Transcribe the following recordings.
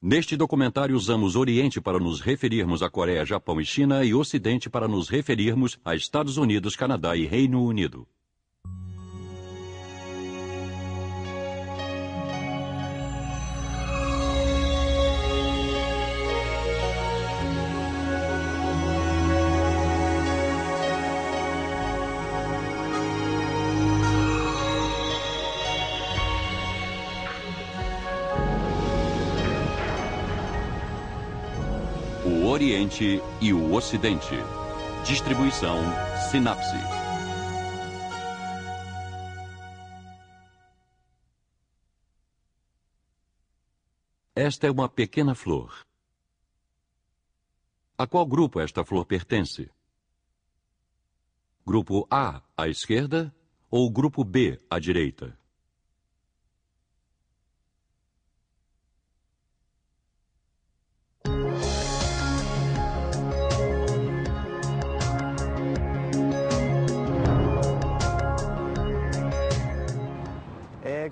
Neste documentário usamos Oriente para nos referirmos a Coreia, Japão e China e Ocidente para nos referirmos a Estados Unidos, Canadá e Reino Unido. O Oriente e o Ocidente. Distribuição Sinapse. Esta é uma pequena flor. A qual grupo esta flor pertence? Grupo A, à esquerda, ou grupo B, à direita?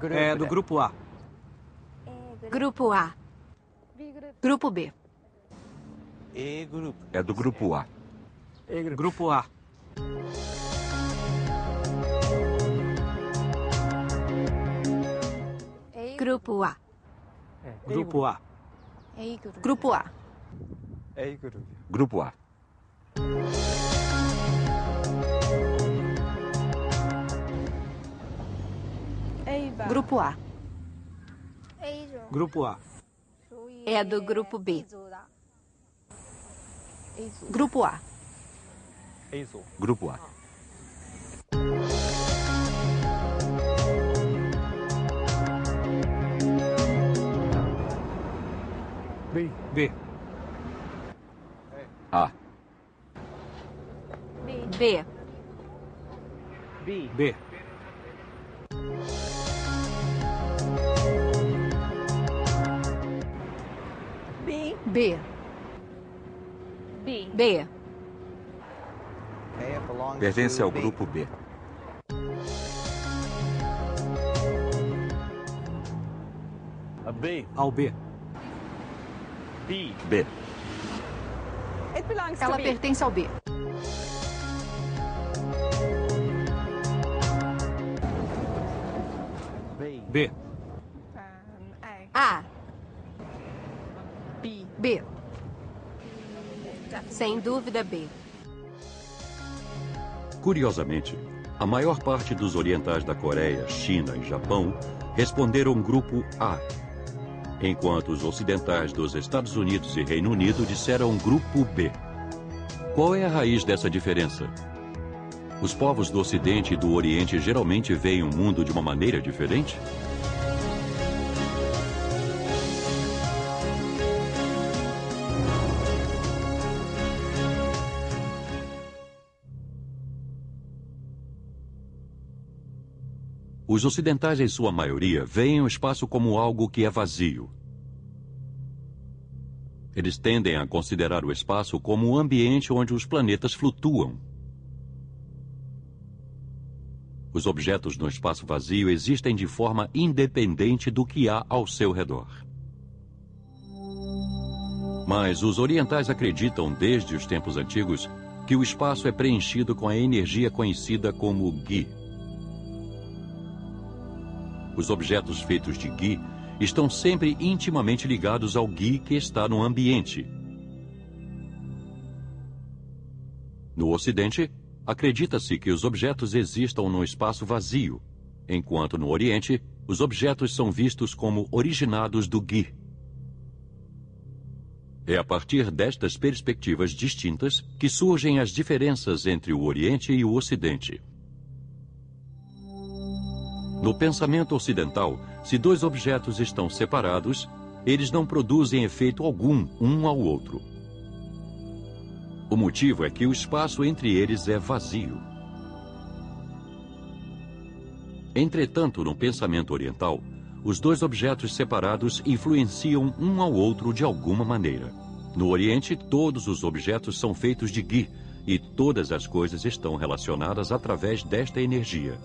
É do grupo A. Grupo A. Grupo B. É do grupo A. Grupo A. Grupo A. Grupo A. Grupo A. Grupo A. Grupo A. Grupo A. É do grupo B. Grupo A. Grupo A. B. A. B. B. B. B. Pertence ao grupo B. Ao B. B. Ela pertence ao B. B. A. B. Sem dúvida, B. Curiosamente, a maior parte dos orientais da Coreia, China e Japão responderam grupo A, enquanto os ocidentais dos Estados Unidos e Reino Unido disseram grupo B. Qual é a raiz dessa diferença? Os povos do Ocidente e do Oriente geralmente veem o mundo de uma maneira diferente? Os ocidentais, em sua maioria, veem o espaço como algo que é vazio. Eles tendem a considerar o espaço como um ambiente onde os planetas flutuam. Os objetos no espaço vazio existem de forma independente do que há ao seu redor. Mas os orientais acreditam, desde os tempos antigos, que o espaço é preenchido com a energia conhecida como Gi. Os objetos feitos de Gi estão sempre intimamente ligados ao Gi que está no ambiente. No Ocidente, acredita-se que os objetos existam no espaço vazio, enquanto no Oriente, os objetos são vistos como originados do Gi. É a partir destas perspectivas distintas que surgem as diferenças entre o Oriente e o Ocidente. No pensamento ocidental, se dois objetos estão separados, eles não produzem efeito algum um ao outro. O motivo é que o espaço entre eles é vazio. Entretanto, no pensamento oriental, os dois objetos separados influenciam um ao outro de alguma maneira. No Oriente, todos os objetos são feitos de Gi e todas as coisas estão relacionadas através desta energia.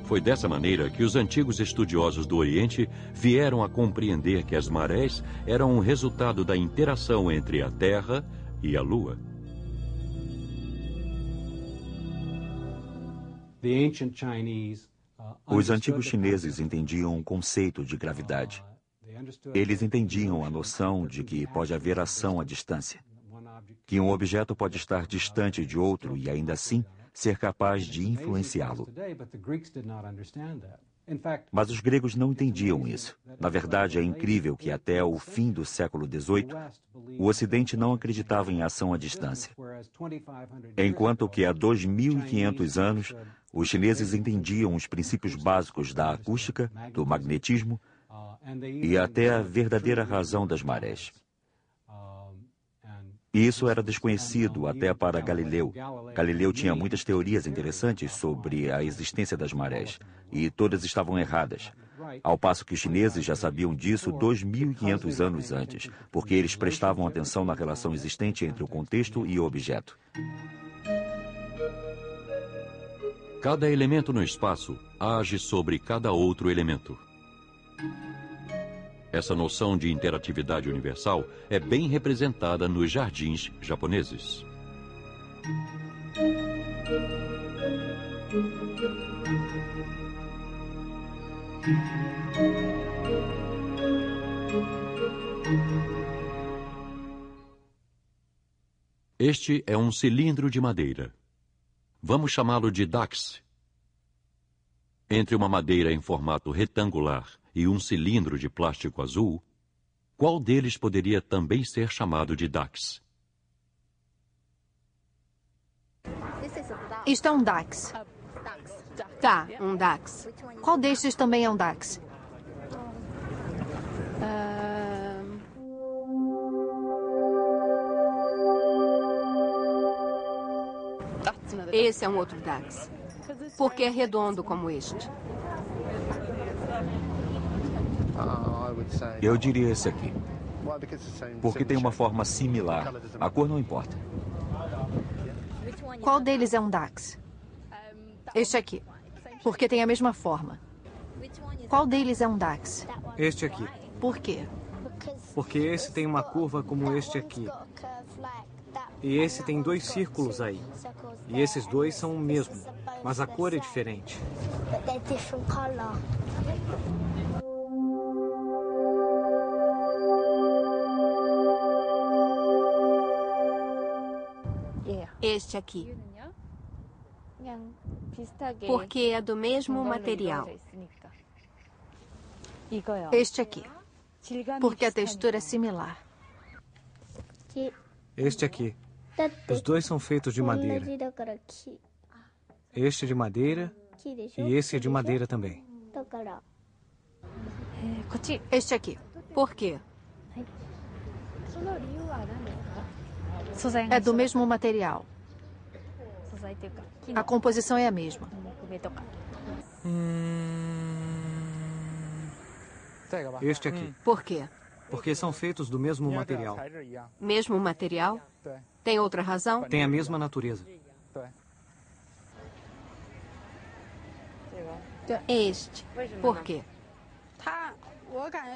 Foi dessa maneira que os antigos estudiosos do Oriente vieram a compreender que as marés eram um resultado da interação entre a Terra e a Lua. Os antigos chineses entendiam o conceito de gravidade. Eles entendiam a noção de que pode haver ação à distância, que um objeto pode estar distante de outro e ainda assim ser capaz de influenciá-lo. Mas os gregos não entendiam isso. Na verdade, é incrível que até o fim do século XVIII, o Ocidente não acreditava em ação à distância. Enquanto que há 2.500 anos, os chineses entendiam os princípios básicos da acústica, do magnetismo e até a verdadeira razão das marés. E isso era desconhecido até para Galileu. Galileu tinha muitas teorias interessantes sobre a existência das marés, e todas estavam erradas. Ao passo que os chineses já sabiam disso 2.500 anos antes, porque eles prestavam atenção na relação existente entre o contexto e o objeto. Cada elemento no espaço age sobre cada outro elemento. Essa noção de interatividade universal é bem representada nos jardins japoneses. Este é um cilindro de madeira. Vamos chamá-lo de dax. Entre uma madeira em formato retangular e um cilindro de plástico azul, qual deles poderia também ser chamado de dax? Isto é um dax. Tá, um dax. Qual destes também é um dax? Esse é um outro dax. Porque é redondo como este. Eu diria esse aqui, porque tem uma forma similar. A cor não importa. Qual deles é um dax? Este aqui. Porque tem a mesma forma. Qual deles é um dax? Este aqui. Por quê? Porque esse tem uma curva como este aqui. E esse tem 2 círculos aí. E esses 2 são o mesmo, mas a cor é diferente. Este aqui. Porque é do mesmo material. Este aqui. Porque a textura é similar. Este aqui. Os 2 são feitos de madeira. Este é de madeira e esse é de madeira também. Este aqui. Por quê? É do mesmo material. A composição é a mesma. Este aqui. Por quê? Porque são feitos do mesmo material. Mesmo material? Tem outra razão? Tem a mesma natureza. Este. Por quê?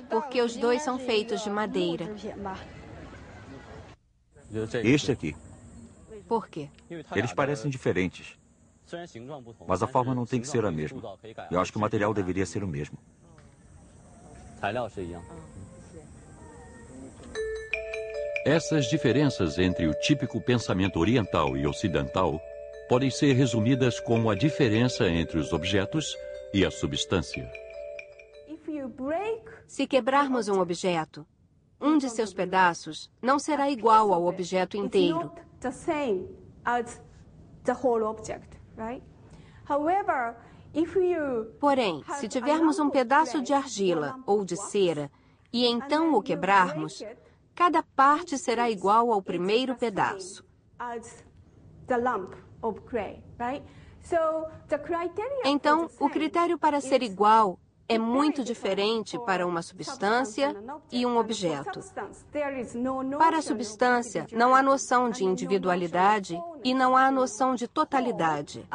Porque os 2 são feitos de madeira. Este aqui. Por quê? Eles parecem diferentes, mas a forma não tem que ser a mesma. Eu acho que o material deveria ser o mesmo. Essas diferenças entre o típico pensamento oriental e ocidental podem ser resumidas como a diferença entre os objetos e a substância. Se quebrarmos um objeto, um de seus pedaços não será igual ao objeto inteiro. Porém, se tivermos um pedaço de argila ou de cera e então o quebrarmos, cada parte será igual ao primeiro pedaço. Então, o critério para ser igual é muito diferente para uma substância e um objeto. Para a substância, não há noção de individualidade e não há noção de totalidade.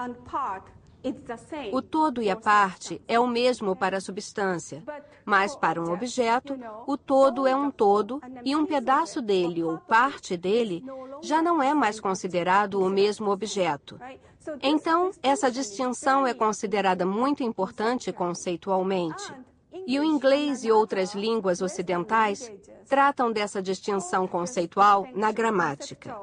O todo e a parte é o mesmo para a substância, mas para um objeto, o todo é um todo e um pedaço dele ou parte dele já não é mais considerado o mesmo objeto. Então, essa distinção é considerada muito importante conceitualmente. E o inglês e outras línguas ocidentais tratam dessa distinção conceitual na gramática.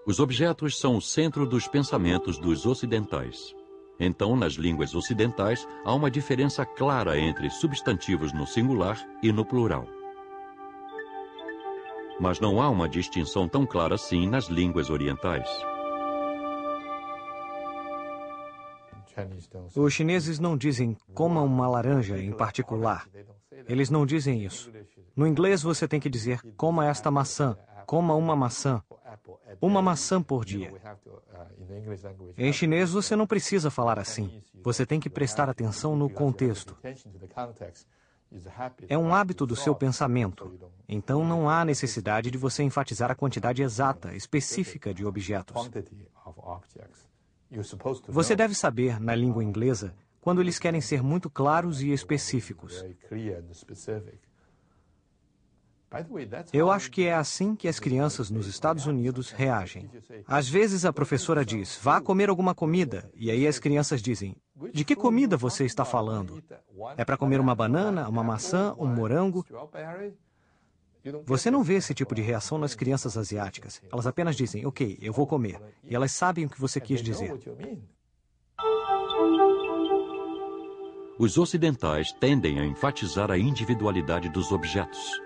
Os objetos são o centro dos pensamentos dos ocidentais. Então, nas línguas ocidentais, há uma diferença clara entre substantivos no singular e no plural. Mas não há uma distinção tão clara assim nas línguas orientais. Os chineses não dizem coma uma laranja em particular. Eles não dizem isso. No inglês você tem que dizer coma esta maçã, coma uma maçã por dia. Em chinês você não precisa falar assim. Você tem que prestar atenção no contexto. É um hábito do seu pensamento. Então não há necessidade de você enfatizar a quantidade exata, específica de objetos. Você deve saber, na língua inglesa, quando eles querem ser muito claros e específicos. Eu acho que é assim que as crianças nos Estados Unidos reagem. Às vezes a professora diz, vá comer alguma comida, e aí as crianças dizem, de que comida você está falando? É para comer uma banana, uma maçã, um morango? Você não vê esse tipo de reação nas crianças asiáticas. Elas apenas dizem, ok, eu vou comer. E elas sabem o que você quis dizer. Os ocidentais tendem a enfatizar a individualidade dos objetos.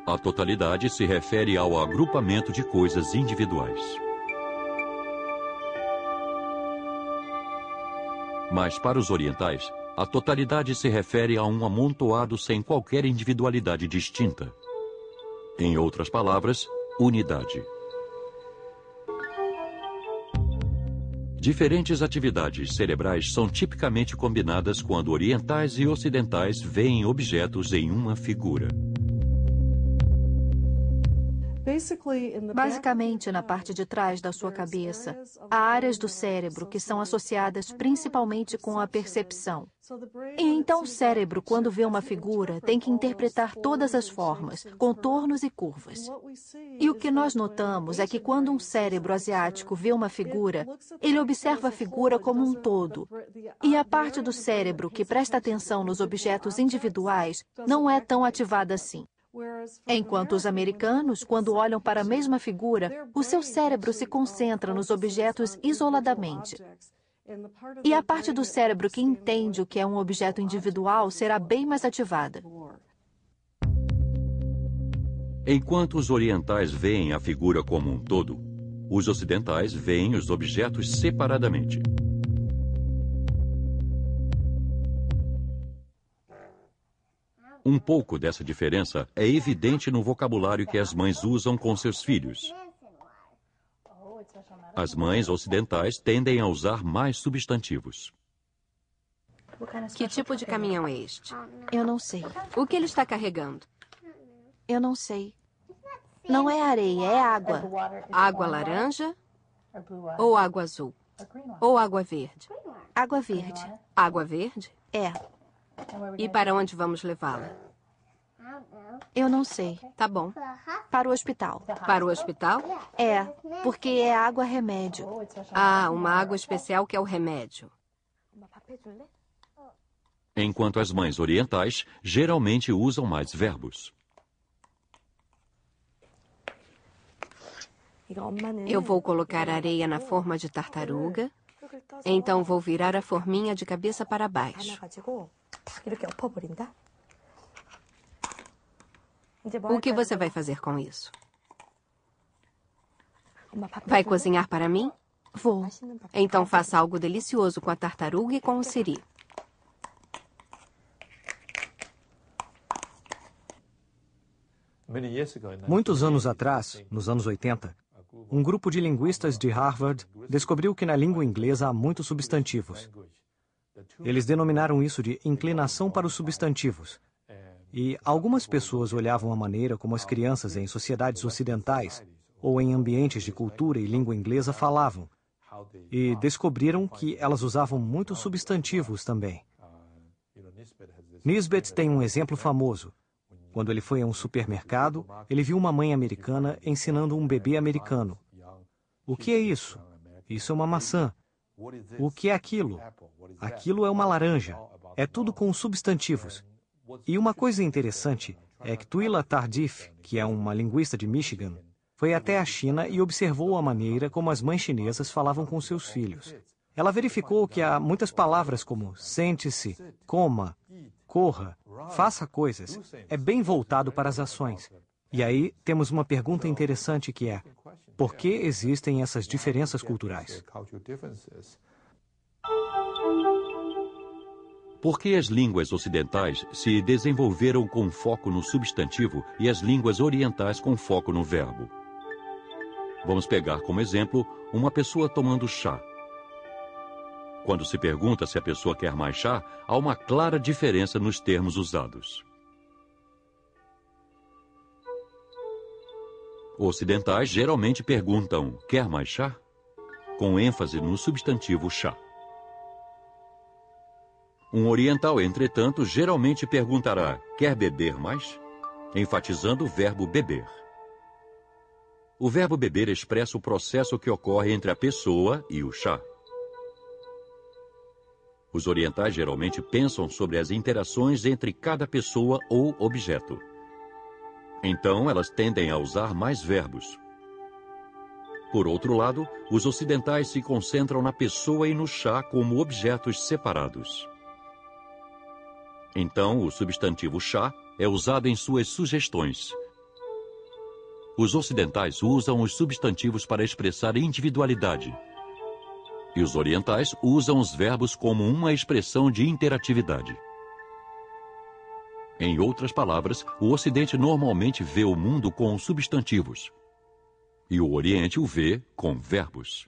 A totalidade se refere ao agrupamento de coisas individuais. Mas para os orientais, a totalidade se refere a um amontoado sem qualquer individualidade distinta. Em outras palavras, unidade. Diferentes atividades cerebrais são tipicamente combinadas quando orientais e ocidentais veem objetos em uma figura. Basicamente, na parte de trás da sua cabeça, há áreas do cérebro que são associadas principalmente com a percepção. E então o cérebro, quando vê uma figura, tem que interpretar todas as formas, contornos e curvas. E o que nós notamos é que quando um cérebro asiático vê uma figura, ele observa a figura como um todo. E a parte do cérebro que presta atenção nos objetos individuais não é tão ativada assim. Enquanto os americanos, quando olham para a mesma figura, o seu cérebro se concentra nos objetos isoladamente. E a parte do cérebro que entende o que é um objeto individual será bem mais ativada. Enquanto os orientais veem a figura como um todo, os ocidentais veem os objetos separadamente. Um pouco dessa diferença é evidente no vocabulário que as mães usam com seus filhos. As mães ocidentais tendem a usar mais substantivos. Que tipo de caminhão é este? Eu não sei. O que ele está carregando? Eu não sei. Não é areia, é água. Água laranja ou água azul? Ou água verde? Água verde. Água verde? É. E para onde vamos levá-la? Eu não sei. Tá bom. Para o hospital. Para o hospital? É, porque é água remédio. Ah, uma água especial que é o remédio. Enquanto as mães orientais geralmente usam mais verbos. Eu vou colocar areia na forma de tartaruga. Então vou virar a forminha de cabeça para baixo. O que você vai fazer com isso? Vai cozinhar para mim? Vou. Então faça algo delicioso com a tartaruga e com o siri. Muitos anos atrás, nos anos 80, um grupo de linguistas de Harvard descobriu que na língua inglesa há muitos substantivos. Eles denominaram isso de inclinação para os substantivos. E algumas pessoas olhavam a maneira como as crianças em sociedades ocidentais ou em ambientes de cultura e língua inglesa falavam, e descobriram que elas usavam muitos substantivos também. Nisbet tem um exemplo famoso. Quando ele foi a um supermercado, ele viu uma mãe americana ensinando um bebê americano. O que é isso? Isso é uma maçã. O que é aquilo? Aquilo é uma laranja. É tudo com substantivos. E uma coisa interessante é que Twila Tardif, que é uma linguista de Michigan, foi até a China e observou a maneira como as mães chinesas falavam com seus filhos. Ela verificou que há muitas palavras como sente-se, coma, corra, faça coisas. É bem voltado para as ações. E aí temos uma pergunta interessante que é: por que existem essas diferenças culturais? Por que as línguas ocidentais se desenvolveram com foco no substantivo e as línguas orientais com foco no verbo? Vamos pegar como exemplo uma pessoa tomando chá. Quando se pergunta se a pessoa quer mais chá, há uma clara diferença nos termos usados. Ocidentais geralmente perguntam, quer mais chá? Com ênfase no substantivo chá. Um oriental, entretanto, geralmente perguntará, quer beber mais? Enfatizando o verbo beber. O verbo beber expressa o processo que ocorre entre a pessoa e o chá. Os orientais geralmente pensam sobre as interações entre cada pessoa ou objeto. Então, elas tendem a usar mais verbos. Por outro lado, os ocidentais se concentram na pessoa e no chá como objetos separados. Então, o substantivo chá é usado em suas sugestões. Os ocidentais usam os substantivos para expressar individualidade. E os orientais usam os verbos como uma expressão de interatividade. Em outras palavras, o Ocidente normalmente vê o mundo com substantivos. E o Oriente o vê com verbos.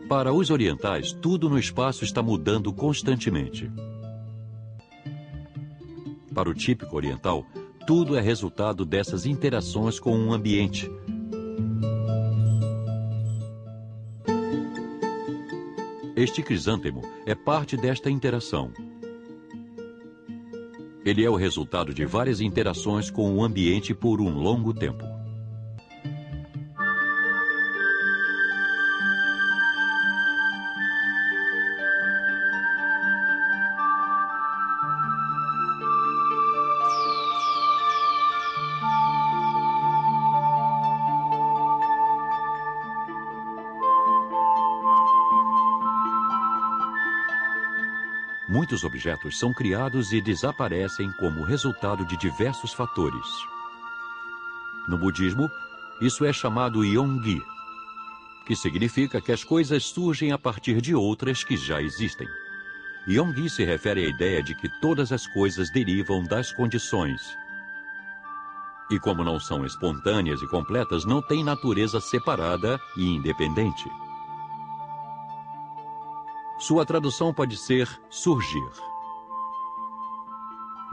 Para os orientais, tudo no espaço está mudando constantemente. Para o típico oriental, tudo é resultado dessas interações com o ambiente. Este crisântemo é parte desta interação. Ele é o resultado de várias interações com o ambiente por um longo tempo. Muitos objetos são criados e desaparecem como resultado de diversos fatores. No budismo, isso é chamado Yonggi, que significa que as coisas surgem a partir de outras que já existem. Yonggi se refere à ideia de que todas as coisas derivam das condições. E como não são espontâneas e completas, não têm natureza separada e independente. Sua tradução pode ser surgir.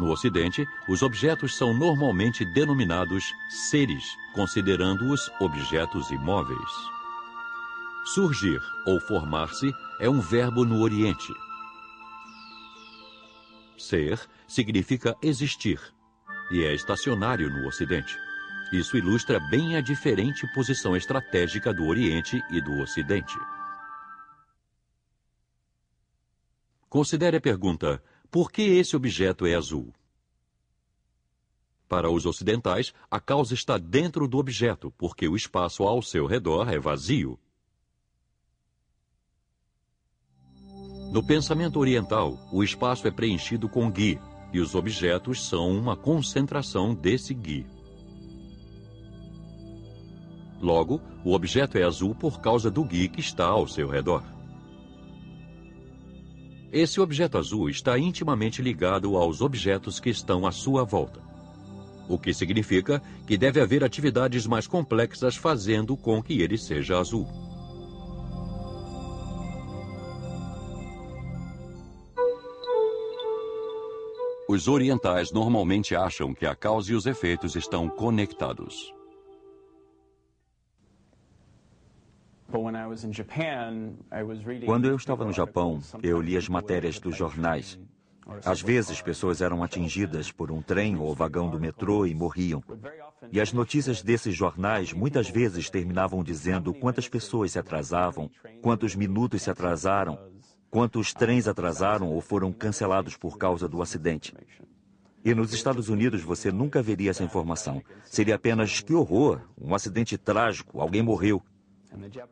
No Ocidente, os objetos são normalmente denominados seres, considerando-os objetos imóveis. Surgir ou formar-se é um verbo no Oriente. Ser significa existir e é estacionário no Ocidente. Isso ilustra bem a diferente posição estratégica do Oriente e do Ocidente. Considere a pergunta, por que esse objeto é azul? Para os ocidentais, a causa está dentro do objeto, porque o espaço ao seu redor é vazio. No pensamento oriental, o espaço é preenchido com gui, e os objetos são uma concentração desse gui. Logo, o objeto é azul por causa do gui que está ao seu redor. Esse objeto azul está intimamente ligado aos objetos que estão à sua volta, o que significa que deve haver atividades mais complexas fazendo com que ele seja azul. Os orientais normalmente acham que a causa e os efeitos estão conectados. Quando eu estava no Japão, eu li as matérias dos jornais. Às vezes, pessoas eram atingidas por um trem ou vagão do metrô e morriam. E as notícias desses jornais muitas vezes terminavam dizendo quantas pessoas se atrasavam, quantos minutos se atrasaram, quantos trens atrasaram ou foram cancelados por causa do acidente. E nos Estados Unidos você nunca veria essa informação. Seria apenas, que horror, um acidente trágico, alguém morreu.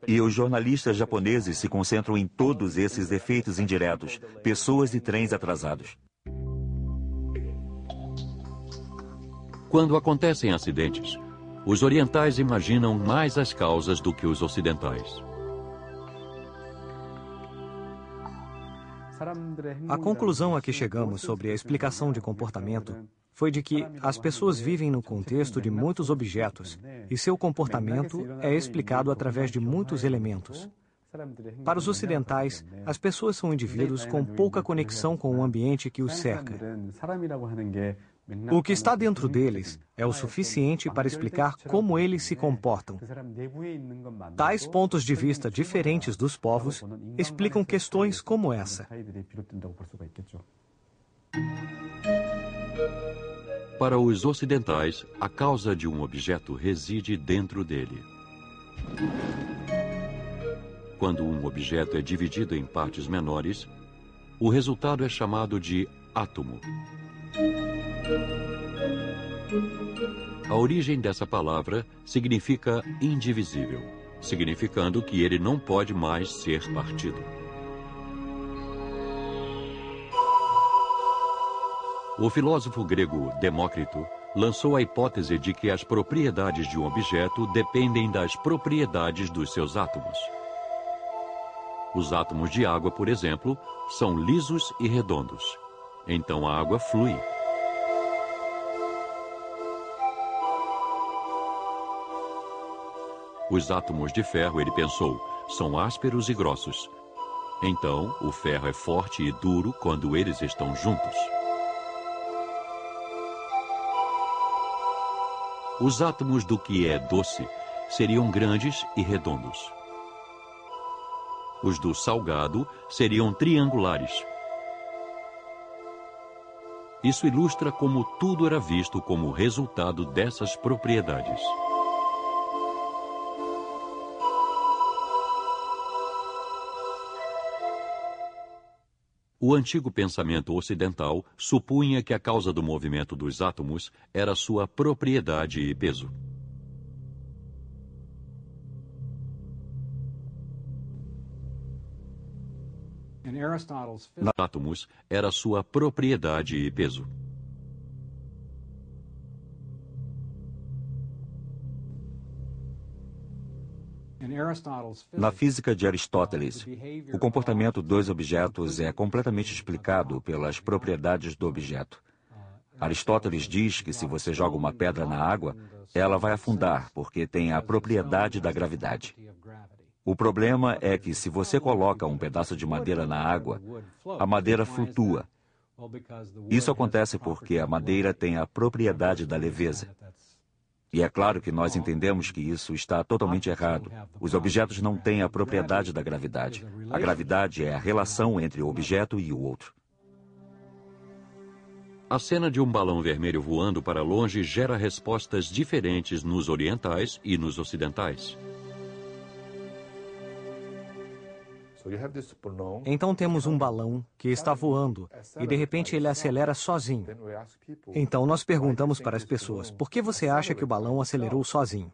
E os jornalistas japoneses se concentram em todos esses efeitos indiretos, pessoas e trens atrasados. Quando acontecem acidentes, os orientais imaginam mais as causas do que os ocidentais. A conclusão a que chegamos sobre a explicação de comportamento foi de que as pessoas vivem no contexto de muitos objetos e seu comportamento é explicado através de muitos elementos. Para os ocidentais, as pessoas são indivíduos com pouca conexão com o ambiente que os cerca. O que está dentro deles é o suficiente para explicar como eles se comportam. Tais pontos de vista diferentes dos povos explicam questões como essa. Para os ocidentais, a causa de um objeto reside dentro dele. Quando um objeto é dividido em partes menores, o resultado é chamado de átomo. A origem dessa palavra significa indivisível, significando que ele não pode mais ser partido. O filósofo grego Demócrito lançou a hipótese de que as propriedades de um objeto dependem das propriedades dos seus átomos. Os átomos de água, por exemplo, são lisos e redondos. Então a água flui. Os átomos de ferro, ele pensou, são ásperos e grossos. Então, o ferro é forte e duro quando eles estão juntos. Os átomos do que é doce seriam grandes e redondos. Os do salgado seriam triangulares. Isso ilustra como tudo era visto como resultado dessas propriedades. O antigo pensamento ocidental supunha que a causa do movimento dos átomos era sua propriedade e peso. Átomos era sua propriedade e peso. Na física de Aristóteles, o comportamento dos objetos é completamente explicado pelas propriedades do objeto. Aristóteles diz que se você joga uma pedra na água, ela vai afundar, porque tem a propriedade da gravidade. O problema é que se você coloca um pedaço de madeira na água, a madeira flutua. Isso acontece porque a madeira tem a propriedade da leveza. E é claro que nós entendemos que isso está totalmente errado. Os objetos não têm a propriedade da gravidade. A gravidade é a relação entre o objeto e o outro. A cena de um balão vermelho voando para longe gera respostas diferentes nos orientais e nos ocidentais. Então temos um balão que está voando e de repente ele acelera sozinho. Então nós perguntamos para as pessoas, por que você acha que o balão acelerou sozinho?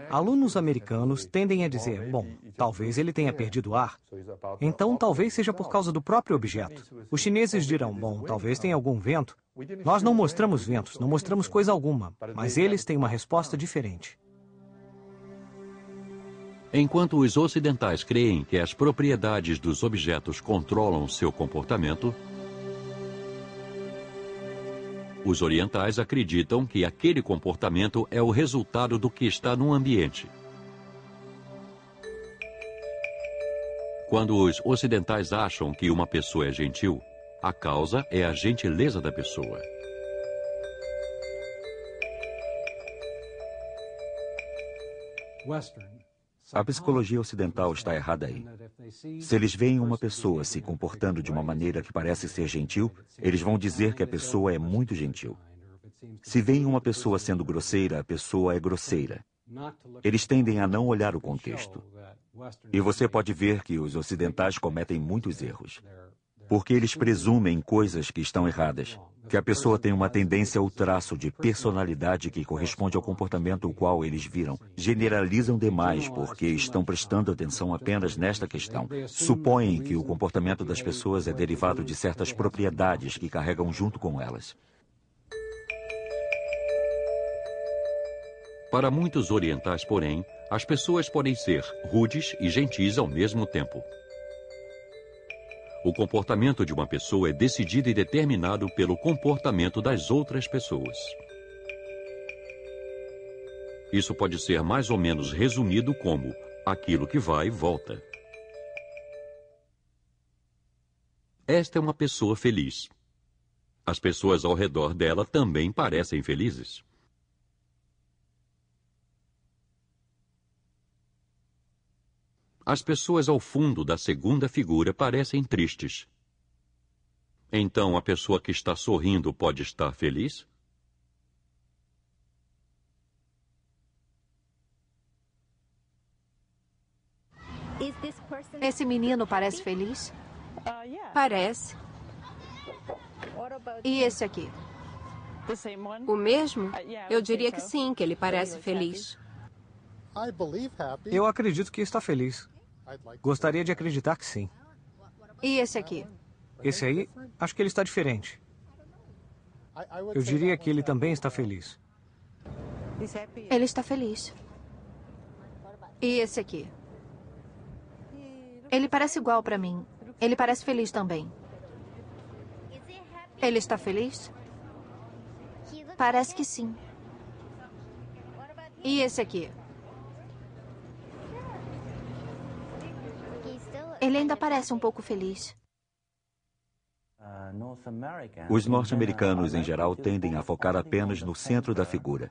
Alunos americanos tendem a dizer, bom, talvez ele tenha perdido ar. Então talvez seja por causa do próprio objeto. Os chineses dirão, bom, talvez tenha algum vento. Nós não mostramos ventos, não mostramos coisa alguma, mas eles têm uma resposta diferente. Enquanto os ocidentais creem que as propriedades dos objetos controlam seu comportamento, os orientais acreditam que aquele comportamento é o resultado do que está no ambiente. Quando os ocidentais acham que uma pessoa é gentil, A causa é a gentileza da pessoa. A psicologia ocidental está errada aí. Se eles veem uma pessoa se comportando de uma maneira que parece ser gentil, eles vão dizer que a pessoa é muito gentil. Se veem uma pessoa sendo grosseira, a pessoa é grosseira. Eles tendem a não olhar o contexto. E você pode ver que os ocidentais cometem muitos erros. Porque eles presumem coisas que estão erradas. Que a pessoa tem uma tendência ou traço de personalidade que corresponde ao comportamento o qual eles viram. Generalizam demais porque estão prestando atenção apenas nesta questão. Supõem que o comportamento das pessoas é derivado de certas propriedades que carregam junto com elas. Para muitos orientais, porém, as pessoas podem ser rudes e gentis ao mesmo tempo. O comportamento de uma pessoa é decidido e determinado pelo comportamento das outras pessoas. Isso pode ser mais ou menos resumido como aquilo que vai, volta. Esta é uma pessoa feliz. As pessoas ao redor dela também parecem felizes. As pessoas ao fundo da segunda figura parecem tristes. Então, a pessoa que está sorrindo pode estar feliz? Esse menino parece feliz? Parece. E esse aqui? O mesmo? Eu diria que sim, que ele parece feliz. Eu acredito que está feliz. Gostaria de acreditar que sim. E esse aqui? Esse aí, acho que ele está diferente. Eu diria que ele também está feliz. Ele está feliz. E esse aqui? Ele parece igual para mim. Ele parece feliz também. Ele está feliz? Parece que sim. E esse aqui? Ele ainda parece um pouco feliz. Os norte-americanos, em geral, tendem a focar apenas no centro da figura,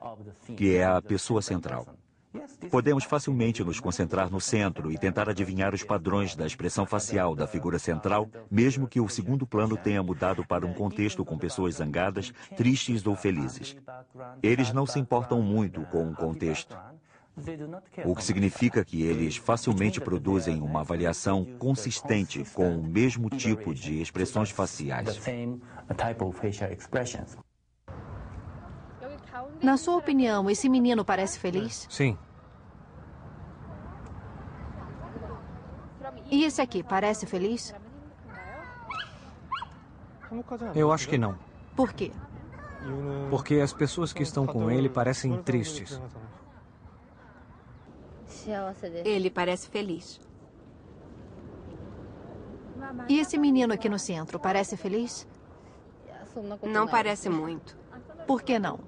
que é a pessoa central. Podemos facilmente nos concentrar no centro e tentar adivinhar os padrões da expressão facial da figura central, mesmo que o segundo plano tenha mudado para um contexto com pessoas zangadas, tristes ou felizes. Eles não se importam muito com o contexto, o que significa que eles facilmente produzem uma avaliação consistente com o mesmo tipo de expressões faciais. Na sua opinião, esse menino parece feliz? Sim. E esse aqui parece feliz? Eu acho que não. Por quê? Porque as pessoas que estão com ele parecem tristes. Ele parece feliz. E esse menino aqui no centro parece feliz? Não parece muito. Por que não?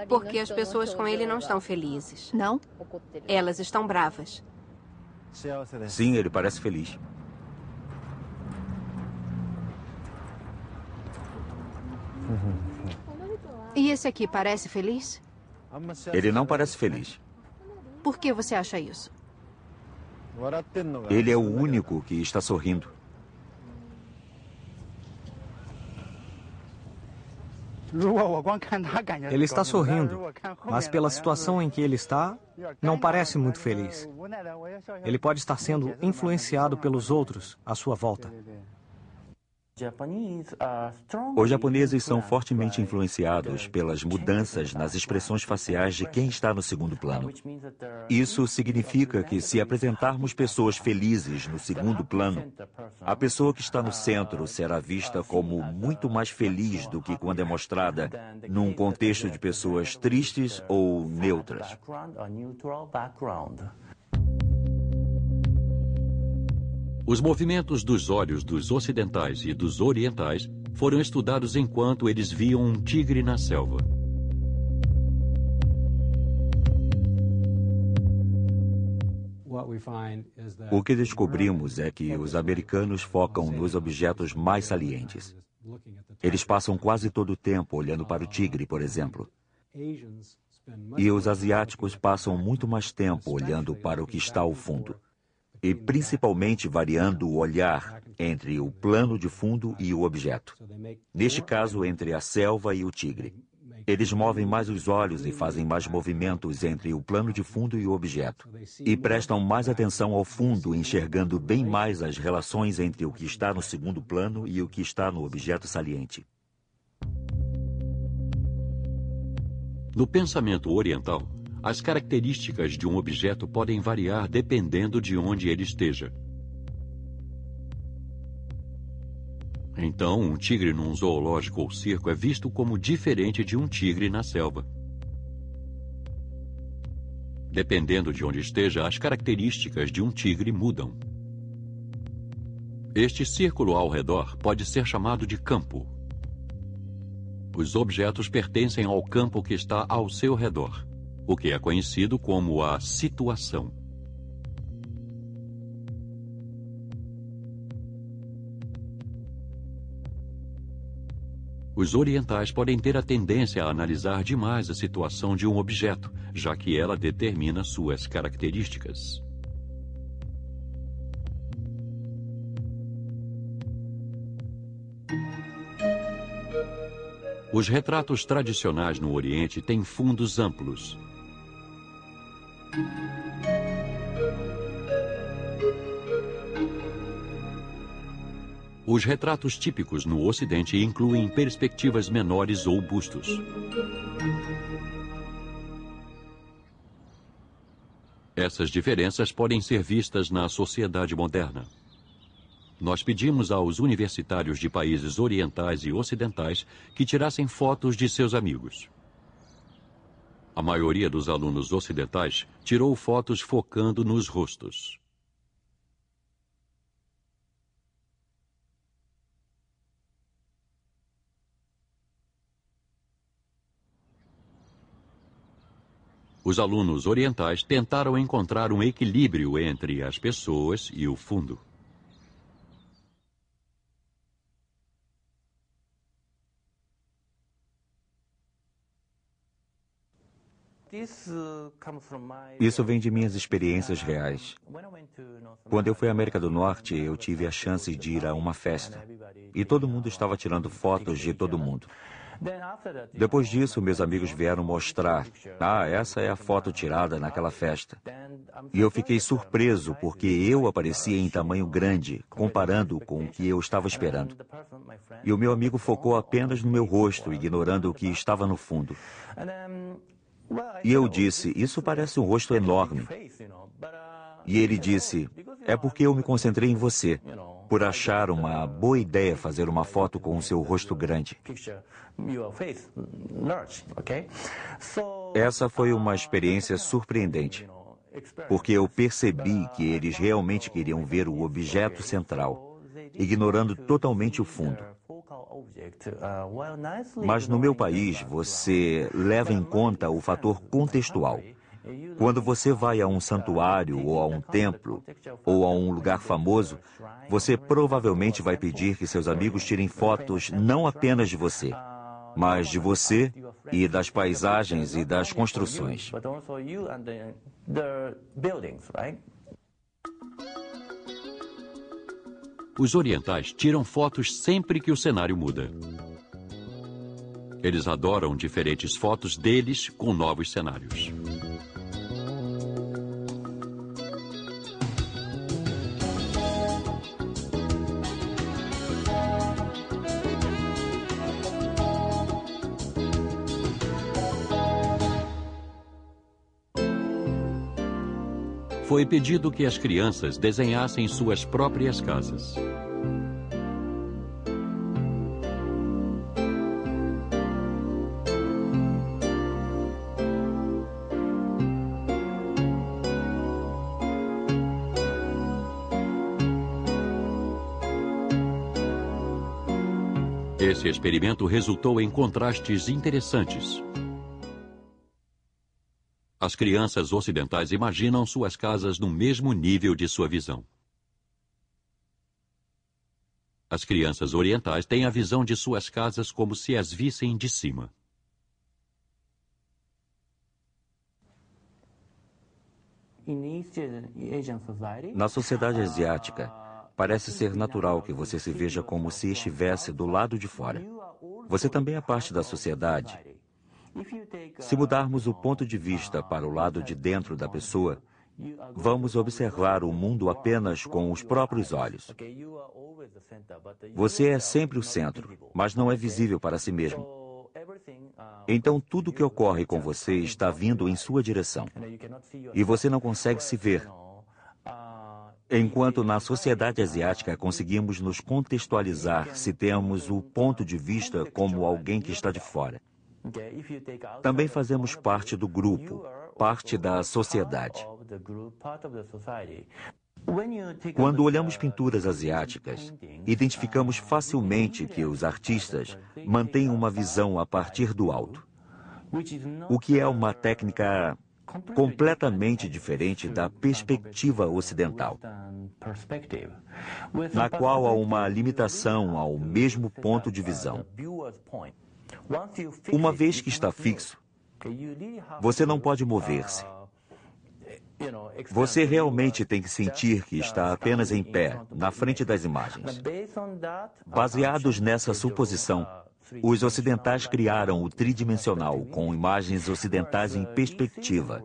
Porque as pessoas com ele não estão felizes. Não? Elas estão bravas. Sim, ele parece feliz. E esse aqui parece feliz? Ele não parece feliz. Por que você acha isso? Ele é o único que está sorrindo. Ele está sorrindo, mas pela situação em que ele está, não parece muito feliz. Ele pode estar sendo influenciado pelos outros à sua volta. Os japoneses são fortemente influenciados pelas mudanças nas expressões faciais de quem está no segundo plano. Isso significa que, se apresentarmos pessoas felizes no segundo plano, a pessoa que está no centro será vista como muito mais feliz do que quando é mostrada num contexto de pessoas tristes ou neutras. Os movimentos dos olhos dos ocidentais e dos orientais foram estudados enquanto eles viam um tigre na selva. O que descobrimos é que os americanos focam nos objetos mais salientes. Eles passam quase todo o tempo olhando para o tigre, por exemplo. E os asiáticos passam muito mais tempo olhando para o que está ao fundo. E principalmente variando o olhar entre o plano de fundo e o objeto. Neste caso, entre a selva e o tigre. Eles movem mais os olhos e fazem mais movimentos entre o plano de fundo e o objeto. E prestam mais atenção ao fundo, enxergando bem mais as relações entre o que está no segundo plano e o que está no objeto saliente. No pensamento oriental, as características de um objeto podem variar dependendo de onde ele esteja. Então, um tigre num zoológico ou circo é visto como diferente de um tigre na selva. Dependendo de onde esteja, as características de um tigre mudam. Este círculo ao redor pode ser chamado de campo. Os objetos pertencem ao campo que está ao seu redor, o que é conhecido como a situação. Os orientais podem ter a tendência a analisar demais a situação de um objeto, já que ela determina suas características. Os retratos tradicionais no Oriente têm fundos amplos. Os retratos típicos no Ocidente incluem perspectivas menores ou bustos. Essas diferenças podem ser vistas na sociedade moderna. Nós pedimos aos universitários de países orientais e ocidentais que tirassem fotos de seus amigos. A maioria dos alunos ocidentais tirou fotos focando nos rostos. Os alunos orientais tentaram encontrar um equilíbrio entre as pessoas e o fundo. Isso vem de minhas experiências reais. Quando eu fui à América do Norte, eu tive a chance de ir a uma festa. E todo mundo estava tirando fotos de todo mundo. Depois disso, meus amigos vieram mostrar. Essa é a foto tirada naquela festa. E eu fiquei surpreso porque eu aparecia em tamanho grande, comparando com o que eu estava esperando. E o meu amigo focou apenas no meu rosto, ignorando o que estava no fundo. E eu disse, isso parece um rosto enorme. E ele disse, é porque eu me concentrei em você, por achar uma boa ideia fazer uma foto com o seu rosto grande. Essa foi uma experiência surpreendente, porque eu percebi que eles realmente queriam ver o objeto central, ignorando totalmente o fundo. Mas no meu país, você leva em conta o fator contextual. Quando você vai a um santuário ou a um templo ou a um lugar famoso, você provavelmente vai pedir que seus amigos tirem fotos não apenas de você, mas de você e das paisagens e das construções. Os orientais tiram fotos sempre que o cenário muda. Eles adoram diferentes fotos deles com novos cenários. Foi pedido que as crianças desenhassem suas próprias casas. Esse experimento resultou em contrastes interessantes. As crianças ocidentais imaginam suas casas no mesmo nível de sua visão. As crianças orientais têm a visão de suas casas como se as vissem de cima. Na sociedade asiática, parece ser natural que você se veja como se estivesse do lado de fora. Você também é parte da sociedade. Se mudarmos o ponto de vista para o lado de dentro da pessoa, vamos observar o mundo apenas com os próprios olhos. Você é sempre o centro, mas não é visível para si mesmo. Então, tudo que ocorre com você está vindo em sua direção. E você não consegue se ver. Enquanto na sociedade asiática conseguimos nos contextualizar se temos o ponto de vista como alguém que está de fora. Também fazemos parte do grupo, parte da sociedade. Quando olhamos pinturas asiáticas, identificamos facilmente que os artistas mantêm uma visão a partir do alto, o que é uma técnica completamente diferente da perspectiva ocidental, na qual há uma limitação ao mesmo ponto de visão. Uma vez que está fixo, você não pode mover-se. Você realmente tem que sentir que está apenas em pé, na frente das imagens. Baseados nessa suposição, os ocidentais criaram o tridimensional, com imagens ocidentais em perspectiva,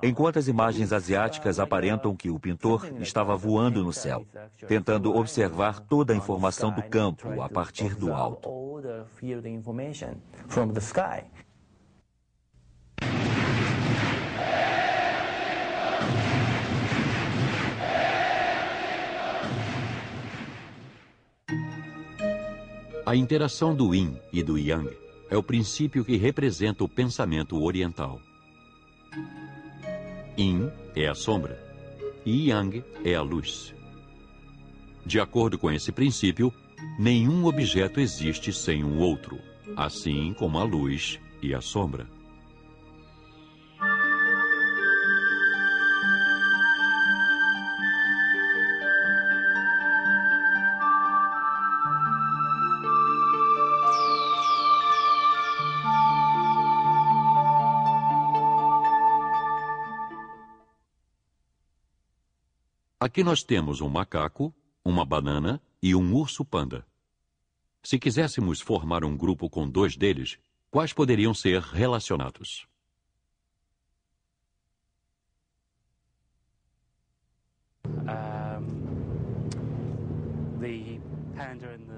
enquanto as imagens asiáticas aparentam que o pintor estava voando no céu, tentando observar toda a informação do campo a partir do alto. A interação do yin e do yang é o princípio que representa o pensamento oriental. Yin é a sombra e yang é a luz. De acordo com esse princípio, nenhum objeto existe sem um outro, assim como a luz e a sombra. Aqui nós temos um macaco, uma banana e um urso panda. Se quiséssemos formar um grupo com dois deles, quais poderiam ser relacionados?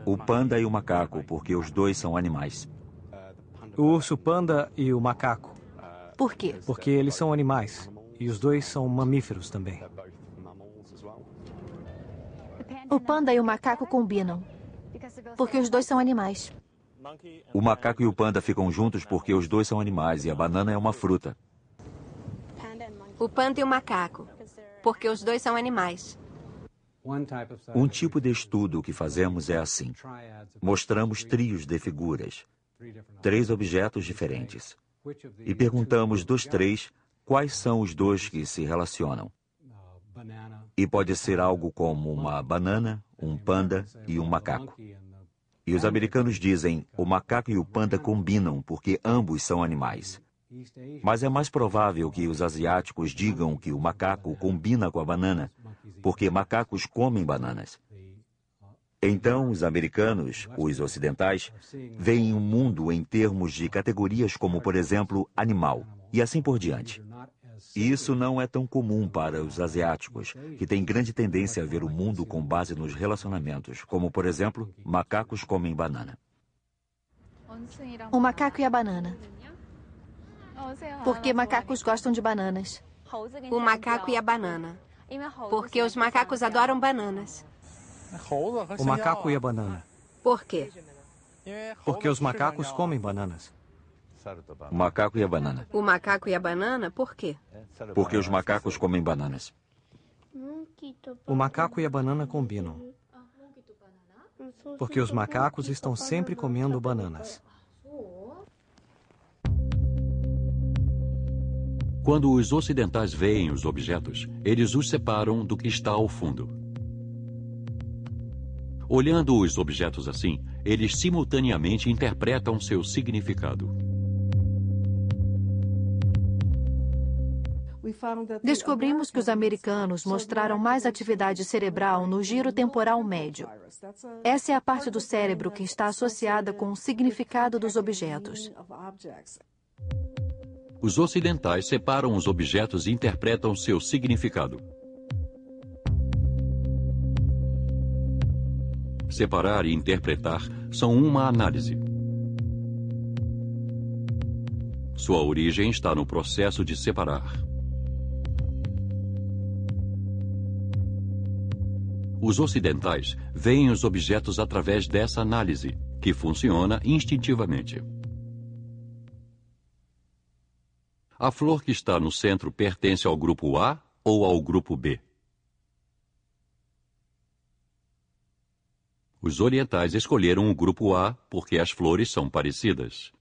O panda e o macaco, porque os dois são animais. O urso panda e o macaco. Por quê? Porque eles são animais. E os dois são mamíferos também. O panda e o macaco combinam, porque os dois são animais. O macaco e o panda ficam juntos porque os dois são animais e a banana é uma fruta. O panda e o macaco, porque os dois são animais. Um tipo de estudo que fazemos é assim. Mostramos trios de figuras, 3 objetos diferentes, e perguntamos dos 3 quais são os 2 que se relacionam. E pode ser algo como uma banana, um panda e um macaco. E os americanos dizem, o macaco e o panda combinam porque ambos são animais. Mas é mais provável que os asiáticos digam que o macaco combina com a banana, porque macacos comem bananas. Então, os americanos, os ocidentais, veem o mundo em termos de categorias como, por exemplo, animal, e assim por diante. E isso não é tão comum para os asiáticos, que têm grande tendência a ver o mundo com base nos relacionamentos, como, por exemplo, macacos comem banana. O macaco e a banana. Porque macacos gostam de bananas. O macaco e a banana, porque os macacos adoram bananas. O macaco e a banana. Por quê? Porque os macacos comem bananas. O macaco e a banana. O macaco e a banana, por quê? Porque os macacos comem bananas. O macaco e a banana combinam. Porque os macacos estão sempre comendo bananas. Quando os ocidentais veem os objetos, eles os separam do que está ao fundo. Olhando os objetos assim, eles simultaneamente interpretam seu significado. Descobrimos que os americanos mostraram mais atividade cerebral no giro temporal médio. Essa é a parte do cérebro que está associada com o significado dos objetos. Os ocidentais separam os objetos e interpretam seu significado. Separar e interpretar são uma análise. Sua origem está no processo de separar. Os ocidentais veem os objetos através dessa análise, que funciona instintivamente. A flor que está no centro pertence ao grupo A ou ao grupo B? Os orientais escolheram o grupo A porque as flores são parecidas.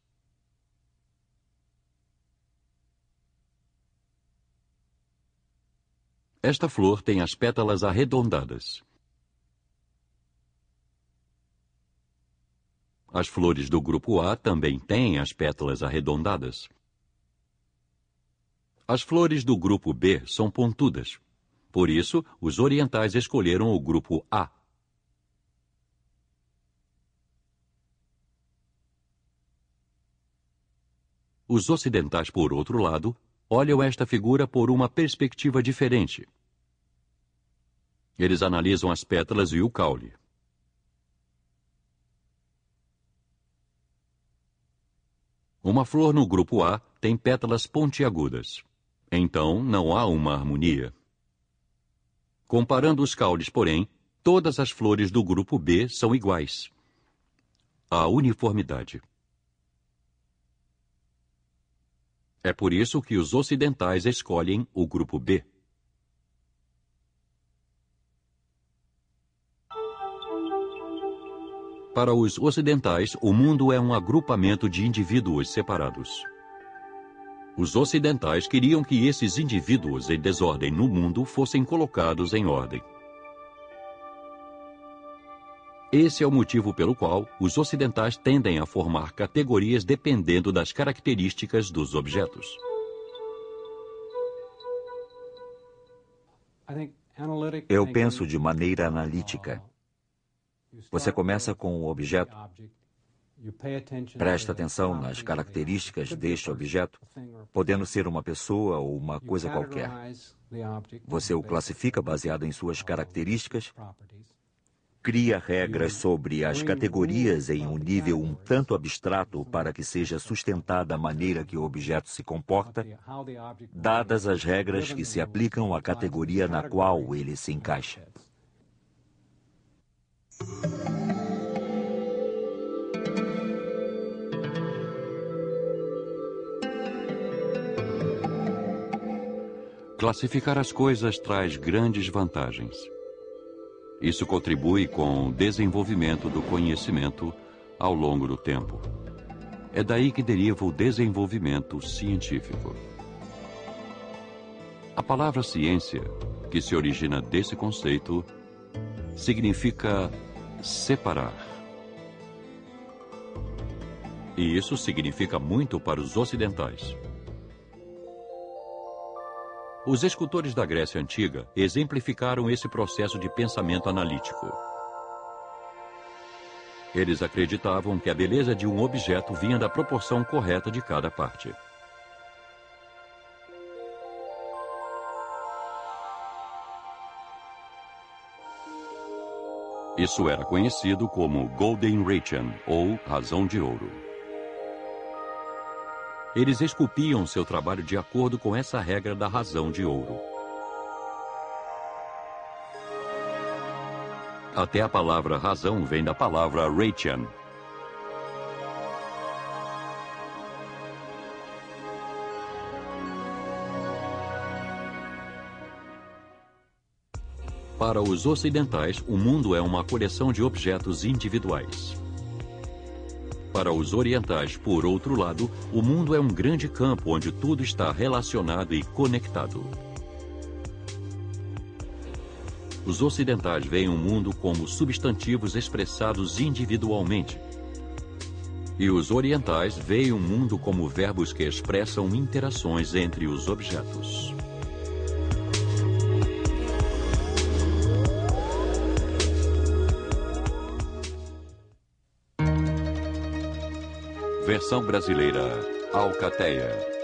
Esta flor tem as pétalas arredondadas. As flores do grupo A também têm as pétalas arredondadas. As flores do grupo B são pontudas. Por isso, os orientais escolheram o grupo A. Os ocidentais, por outro lado, olham esta figura por uma perspectiva diferente. Eles analisam as pétalas e o caule. Uma flor no grupo A tem pétalas pontiagudas. Então, não há uma harmonia. Comparando os caules, porém, todas as flores do grupo B são iguais. Há uniformidade. É por isso que os ocidentais escolhem o grupo B. Para os ocidentais, o mundo é um agrupamento de indivíduos separados. Os ocidentais queriam que esses indivíduos em desordem no mundo fossem colocados em ordem. Esse é o motivo pelo qual os ocidentais tendem a formar categorias dependendo das características dos objetos. Eu penso de maneira analítica. Você começa com o objeto, presta atenção nas características deste objeto, podendo ser uma pessoa ou uma coisa qualquer. Você o classifica baseado em suas características, cria regras sobre as categorias em um nível um tanto abstrato para que seja sustentada a maneira que o objeto se comporta, dadas as regras que se aplicam à categoria na qual ele se encaixa. Classificar as coisas traz grandes vantagens. Isso contribui com o desenvolvimento do conhecimento ao longo do tempo. É daí que deriva o desenvolvimento científico. A palavra ciência, que se origina desse conceito, significa separar. E isso significa muito para os ocidentais. Os escultores da Grécia Antiga exemplificaram esse processo de pensamento analítico. Eles acreditavam que a beleza de um objeto vinha da proporção correta de cada parte. Isso era conhecido como Golden Ration, ou razão de ouro. Eles esculpiam seu trabalho de acordo com essa regra da razão de ouro. Até a palavra razão vem da palavra Ration. Para os ocidentais, o mundo é uma coleção de objetos individuais. para os orientais, por outro lado, o mundo é um grande campo onde tudo está relacionado e conectado. Os ocidentais veem o mundo como substantivos expressados individualmente. E os orientais veem o mundo como verbos que expressam interações entre os objetos. Versão brasileira, Alcateia.